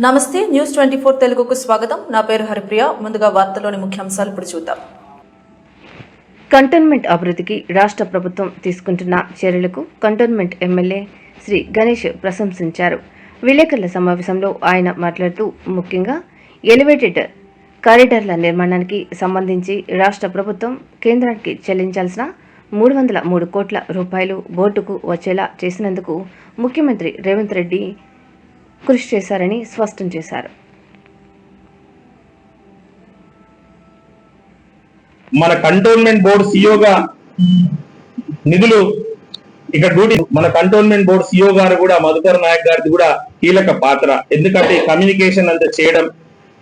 నమస్తే న్యూస్ 24 తెలుగుకు స్వాగతం. నా పేరు హరిప్రియ. ముందుగా వార్తల్లోని ముఖ్యాంశాలు ఇప్పుడు చూద్దాం. కంటోన్మెంట్ అభివృద్ధికి రాష్ట్ర ప్రభుత్వం తీసుకుంటున్న చర్యలకు కంటోన్మెంట్ ఎమ్మెల్యే శ్రీ గణేష్ ప్రశంసించారు. విలేకరుల సమావేశంలో ఆయన మాట్లాడుతూ ముఖ్యంగా ఎలివేటెడ్ కారిడార్ల నిర్మాణానికి సంబంధించి రాష్ట్ర ప్రభుత్వం కేంద్రానికి చెల్లించాల్సిన 303 కోట్ల రూపాయలు బోర్డుకు వచ్చేలా చేసినందుకు ముఖ్యమంత్రి రేవంత్ రెడ్డి కృషి చేశారని స్పష్టం చేశారు. మన కంటోన్మెంట్ బోర్డు సిఇఓగా నిధులు ఇక్కడ డ్యూటీ మన కంటోన్మెంట్ బోర్డు సిఇఓ గారు కూడా మధుకర్ నాయక్ గారిది కూడా కీలక పాత్ర. ఎందుకంటే కమ్యూనికేషన్ అంతా చేయడం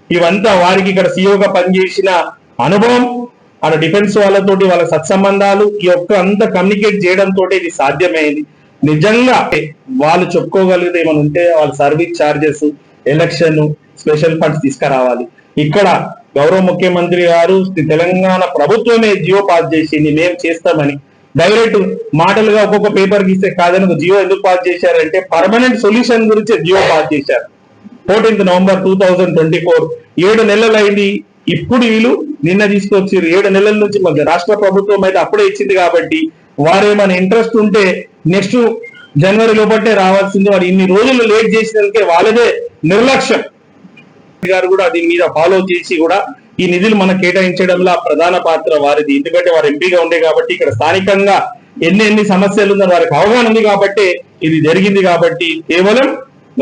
ఇవంతా వారికి ఇక్కడ సిఇఓగా పనిచేసిన అనుభవం, వాళ్ళ డిఫెన్స్ వాళ్ళతోటి వాళ్ళ సత్సంబంధాలు ఈ యొక్క అంతా కమ్యూనికేట్ చేయడం తోటి ఇది సాధ్యమైంది. నిజంగా వాళ్ళు చెప్పుకోగలిగితే ఏమైనా ఉంటే వాళ్ళ service charges, election, special funds తీసుకురావాలి. ఇక్కడ గౌరవ ముఖ్యమంత్రి గారు తెలంగాణ ప్రభుత్వమే జియో పాస్ చేసింది, మేము చేస్తామని. డైరెక్ట్ మాటలుగా ఒక్కొక్క పేపర్ గీస్తే కాదని ఒక జియో ఎందుకు పాస్ చేశారంటే పర్మనెంట్ సొల్యూషన్ గురించి జియో పాస్ చేశారు. 14 నవంబర్ 2024 7 నెలలు అయింది. ఇప్పుడు వీళ్ళు నిన్న తీసుకొచ్చారు. 7 నెలల నుంచి రాష్ట్ర ప్రభుత్వం అయితే అప్పుడే ఇచ్చింది కాబట్టి వారేమైనా ఇంట్రెస్ట్ ఉంటే నెక్స్ట్ జనవరి లోపట్టే రావాల్సింది. వారు ఇన్ని రోజులు లేట్ చేసినందుకే వాళ్ళదే నిర్లక్ష్యం. గారు కూడా దీని మీద ఫాలో చేసి కూడా ఈ నిధులు మనకు కేటాయించడంలో ప్రధాన పాత్ర వారిది. ఎందుకంటే వారు ఎంపీగా ఉండే కాబట్టి ఇక్కడ స్థానికంగా ఎన్ని సమస్యలు ఉందో వారికి అవగాహన ఉంది కాబట్టి ఇది జరిగింది. కాబట్టి కేవలం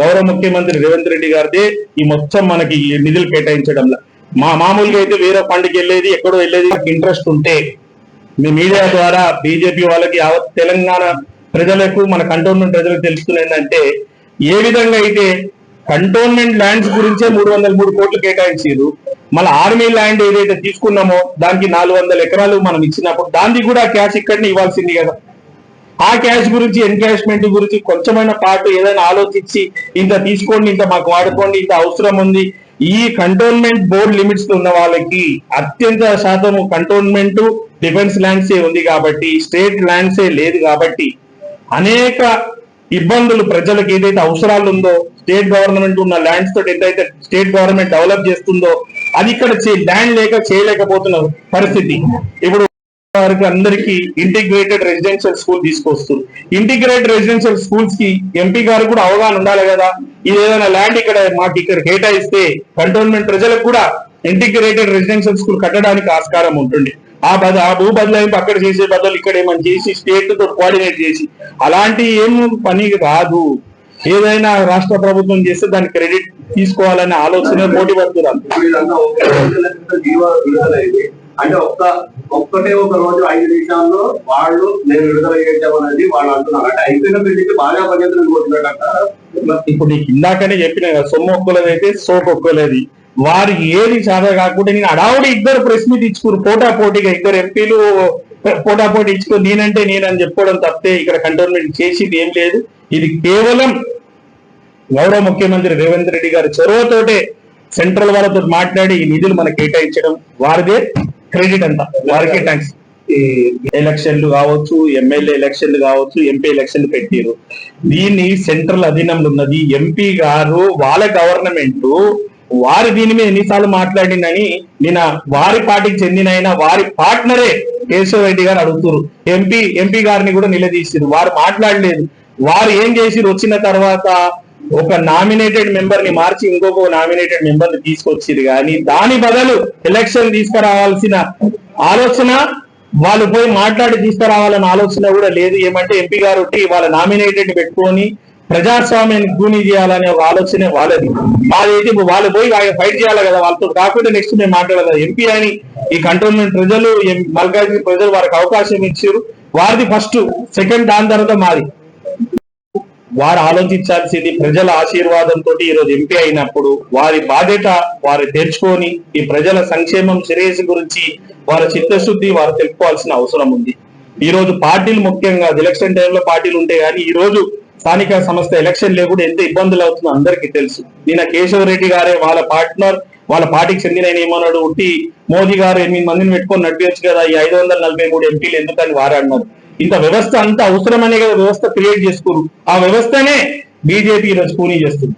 గౌరవ ముఖ్యమంత్రి రేవంత్ రెడ్డి గారిదే ఈ మొత్తం మనకి ఈ నిధులు కేటాయించడంలో. మామూలుగా అయితే వేరే ఫండ్కి వెళ్ళేది, ఎక్కడో వెళ్ళేది. ఇంట్రెస్ట్ ఉంటే మీ మీడియా ద్వారా బీజేపీ వాళ్ళకి తెలంగాణ ప్రజలకు, మన కంటోన్మెంట్ ప్రజలకు తెలుస్తుందంటే ఏ విధంగా అయితే కంటోన్మెంట్ ల్యాండ్స్ గురించే 303 కోట్లు కేటాయించారు. మళ్ళీ ఆర్మీ ల్యాండ్ ఏదైతే తీసుకున్నామో దానికి 400 ఎకరాలు మనం ఇచ్చినప్పుడు దానికి కూడా క్యాష్ ఇక్కడనే ఇవ్వాల్సింది కదా. ఆ క్యాష్ గురించి, ఎన్కాష్మెంట్ గురించి కొంచెమైన పాటు ఏదైనా ఆలోచించి ఇంత తీసుకోండి, ఇంత మాకు వాడుకోండి, ఇంత అవసరం ఉంది. ఈ కంటోన్మెంట్ బోర్డు లిమిట్స్ ఉన్న వాళ్ళకి అత్యంత శాతం కంటోన్మెంట్ డిఫెన్స్ ల్యాండ్సే ఉంది కాబట్టి, స్టేట్ ల్యాండ్సే లేదు కాబట్టి అనేక ఇబ్బందులు ప్రజలకు ఏదైతే అవసరాలు ఉందో, స్టేట్ గవర్నమెంట్ ఉన్న ల్యాండ్స్ తోటి ఎంతైతే స్టేట్ గవర్నమెంట్ డెవలప్ చేస్తుందో అది ఇక్కడ ల్యాండ్ లేక చేయలేకపోతున్న పరిస్థితి. ఇప్పుడు వారికి అందరికి ఇంటిగ్రేటెడ్ రెసిడెన్షియల్ స్కూల్ తీసుకొస్తుంది. ఇంటిగ్రేటెడ్ రెసిడెన్షియల్ స్కూల్స్ కి ఎంపీ గారు కూడా అవగాహన ఉండాలి కదా. ఇది ఏదైనా ల్యాండ్ ఇక్కడ మాకు ఇక్కడ కేటాయిస్తే కంటోన్మెంట్ ప్రజలకు కూడా ఇంటిగ్రేటెడ్ రెసిడెన్షియల్ స్కూల్ కట్టడానికి ఆస్కారం ఉంటుంది. ఆ భూ బదలాయింపు అక్కడ చేసే బదులు ఇక్కడ ఏమని చేసి స్టేట్ తో కోఆర్డినేట్ చేసి అలాంటి ఏం పని కాదు. ఏదైనా రాష్ట్ర ప్రభుత్వం చేస్తే దాని క్రెడిట్ తీసుకోవాలనే ఆలోచన పోటీ పడుతున్నారు. అంటే ఒక్కటే ఒక రోజు 5 నిమిషాల్లో వాళ్ళు నేను విడుదల చేసామనేది వాళ్ళు అంటున్నారు. అంటే అయిపోయిన పెళ్లికి బాగా పద్ధతులు కొట్టినట్ట. ఇప్పుడు నీకు ఇందాకనే చెప్పిన సొమ్ము ఒక్కలేదైతే సోపు ఒక్కలేదు. వారికి ఏది సాదా కాకుండా నేను అడావుడి ఇద్దరు ప్రెస్ మీట్ ఇచ్చుకుని పోటాపోటీగా ఇద్దరు ఎంపీలు పోటాపోటీ ఇచ్చుకుని నేనంటే నేనని చెప్పుకోవడం తప్పితే ఇక్కడ కంటోన్మెంట్ చేసింది ఏం లేదు. ఇది కేవలం గౌరవ ముఖ్యమంత్రి రేవంత్ రెడ్డి గారి చొరవతోటే సెంట్రల్ వాళ్ళతో మాట్లాడి ఈ నిధులు మనకు కేటాయించడం వారిదే క్రెడిట్ అంతా, వారికే థ్యాంక్స్. ఎలక్షన్లు కావచ్చు, ఎమ్మెల్యే ఎలక్షన్లు కావచ్చు, ఎంపీ ఎలక్షన్లు పెట్టారు. దీన్ని సెంట్రల్ అధీనంలో ఉన్నది. ఎంపీ గారు వాళ్ళ గవర్నమెంట్ వారి దీని మీద ఎన్నిసార్లు మాట్లాడిందని నిన్న వారి పార్టీకి చెందిన వారి పార్ట్నరే కేశవ్ రెడ్డి గారు అడుగుతారు. ఎంపీ గారిని కూడా నిలదీసారు. వారు మాట్లాడలేదు. వారు ఏం చేసిరు, వచ్చిన తర్వాత ఒక నామినేటెడ్ మెంబర్ ని మార్చి ఇంకొక నామినేటెడ్ మెంబర్ ని తీసుకొచ్చింది. కానీ దాని బదులు ఎలక్షన్ తీసుకురావాల్సిన ఆలోచన, వాళ్ళు పోయి మాట్లాడి తీసుకురావాలన్న ఆలోచన కూడా లేదు. ఏమంటే ఎంపీ గారు వాళ్ళ నామినేటెడ్ పెట్టుకొని ప్రజాస్వామ్యాన్ని కూనీ చేయాలనే ఒక ఆలోచనే వాళ్ళది. వాళ్ళైతే వాళ్ళు పోయి ఫైట్ చేయాలి కదా. వాళ్ళతో కాకుండా నెక్స్ట్ మేము మాట్లాడాలి. ఎంపీ అని ఈ కంటోన్మెంట్ ప్రజలు, మల్కాజ్గిరి ప్రజలు వారికి అవకాశం ఇచ్చారు. వారిది ఫస్ట్, సెకండ్, దాని తర్వాత మాది. వారు ఆలోచించాల్సింది ప్రజల ఆశీర్వాదంతో ఈరోజు ఎంపీ అయినప్పుడు వారి బాధ్యత వారు తెచ్చుకొని ఈ ప్రజల సంక్షేమం, శ్రేయస్సు గురించి వారి చిత్తశుద్ధి వారు తెలుపుకోవాల్సిన అవసరం ఉంది. ఈ రోజు పార్టీలు, ముఖ్యంగా ఎలక్షన్ టైంలో పార్టీలు ఉంటాయి, కానీ ఈ రోజు స్థానిక సంస్థ ఎలక్షన్ లేకుండా ఎంత ఇబ్బందులు అవుతుందో అందరికీ తెలుసు. నిన్న కేశవ్ రెడ్డి గారే వాళ్ళ పార్ట్నర్, వాళ్ళ పార్టీకి చెందిన ఏమన్నాడు, ఉట్టి మోదీ గారు 8 మందిని పెట్టుకొని నడిపేయచ్చు కదా, ఈ 543 ఎంపీలు ఎందుకని వారు అన్నారు. ఇంత వ్యవస్థ అంత అవసరమనే కదా వ్యవస్థ క్రియేట్ చేసుకోరు. ఆ వ్యవస్థనే బీజేపీ ఈరోజు కూనీ చేస్తుంది.